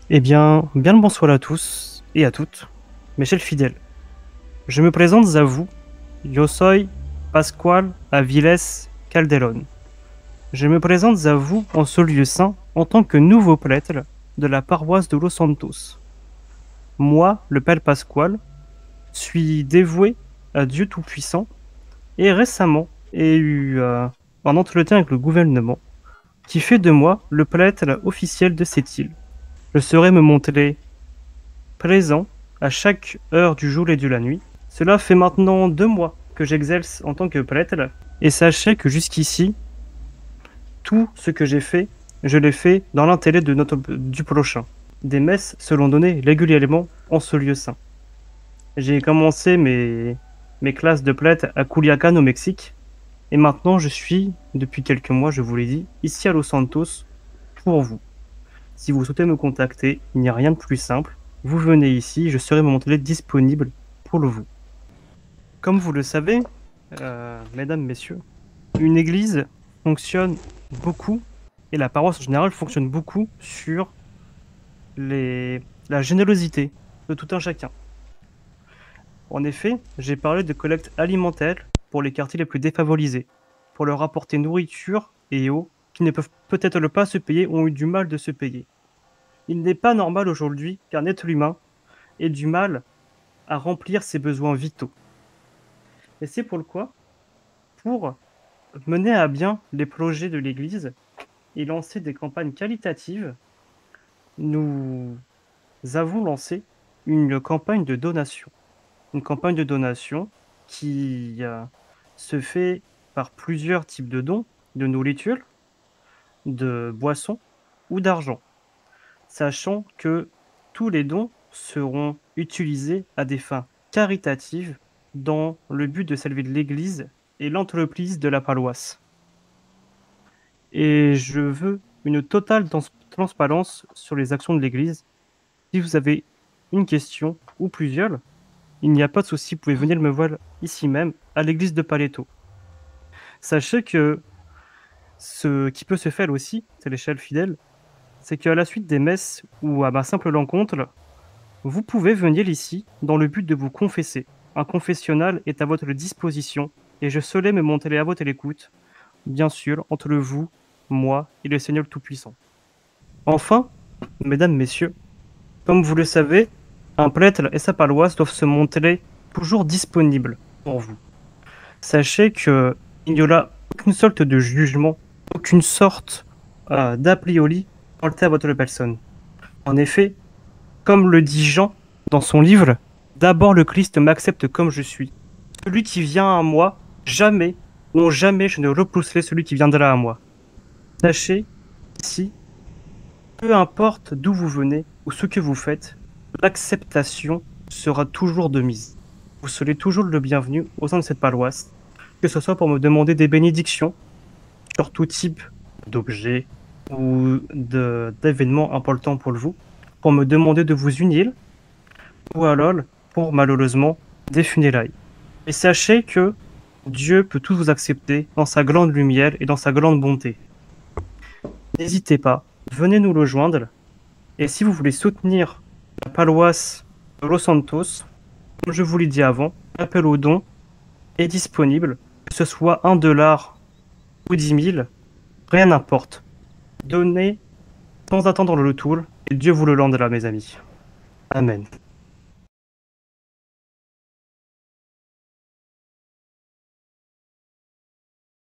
Bien le bonsoir à tous et à toutes, mes chers fidèles. Je me présente à vous, yo soy Pascual Aviles Calderón. Je me présente à vous en ce lieu saint en tant que nouveau prêtre de la paroisse de Los Santos. Moi, le Père Pascual, suis dévoué à Dieu Tout-Puissant et récemment ai eu un entretien avec le gouvernement qui fait de moi le prêtre officiel de cette île. Je saurai me montrer présent à chaque heure du jour et de la nuit. Cela fait maintenant 2 mois que j'exerce en tant que prêtre, et sachez que jusqu'ici, tout ce que j'ai fait, je l'ai fait dans l'intérêt du prochain. Des messes seront données régulièrement en ce lieu saint. J'ai commencé mes classes de prêtre à Culiacán au Mexique, et maintenant je suis, depuis quelques mois, je vous l'ai dit, ici à Los Santos pour vous. Si vous souhaitez me contacter, il n'y a rien de plus simple. Vous venez ici, je serai momentanément disponible pour vous. Comme vous le savez, mesdames, messieurs, une église fonctionne beaucoup, et la paroisse en général fonctionne beaucoup sur la générosité de tout un chacun. En effet, j'ai parlé de collecte alimentaire pour les quartiers les plus défavorisés, pour leur apporter nourriture et eau qui ne peuvent peut-être pas se payer ou ont eu du mal de se payer. Il n'est pas normal aujourd'hui qu'un être humain ait du mal à remplir ses besoins vitaux. Et c'est pourquoi, pour mener à bien les projets de l'Église et lancer des campagnes qualitatives, nous avons lancé une campagne de donation. Une campagne de donation qui se fait par plusieurs types de dons, de nourriture, de boissons ou d'argent, sachant que tous les dons seront utilisés à des fins caritatives dans le but de servir l'Église et l'entreprise de la paroisse. Et je veux une totale transparence sur les actions de l'Église. Si vous avez une question ou plusieurs, il n'y a pas de souci, vous pouvez venir me voir ici même, à l'église de Paleto. Sachez que ce qui peut se faire aussi, c'est l'échelle fidèle, c'est qu'à la suite des messes ou à ma simple rencontre, vous pouvez venir ici dans le but de vous confesser. Un confessionnal est à votre disposition et je serai me montrer à votre écoute, bien sûr, entre vous, moi et le Seigneur Tout-Puissant. Enfin, mesdames, messieurs, comme vous le savez, un prêtre et sa paroisse doivent se montrer toujours disponibles pour vous. Sachez qu'il n'y aura aucune sorte de jugement, aucune sorte d'a priori porté à votre personne. En effet, comme le dit Jean dans son livre, d'abord le Christ m'accepte comme je suis. Celui qui vient à moi, jamais, non jamais je ne repousserai celui qui viendra à moi. Sachez, ici, peu importe d'où vous venez ou ce que vous faites, l'acceptation sera toujours de mise. Vous serez toujours le bienvenu au sein de cette paroisse, que ce soit pour me demander des bénédictions sur tout type d'objets ou d'événements importants pour vous, pour me demander de vous unir, ou alors pour malheureusement des funérailles. Et sachez que Dieu peut tout vous accepter dans sa grande lumière et dans sa grande bonté. N'hésitez pas, venez nous rejoindre. Et si vous voulez soutenir la paroisse de Los Santos, comme je vous l'ai dit avant, l'appel aux dons est disponible, que ce soit 1 $ ou 10 000, rien n'importe. Donnez sans attendre le retour, et Dieu vous le rendra, mes amis. Amen.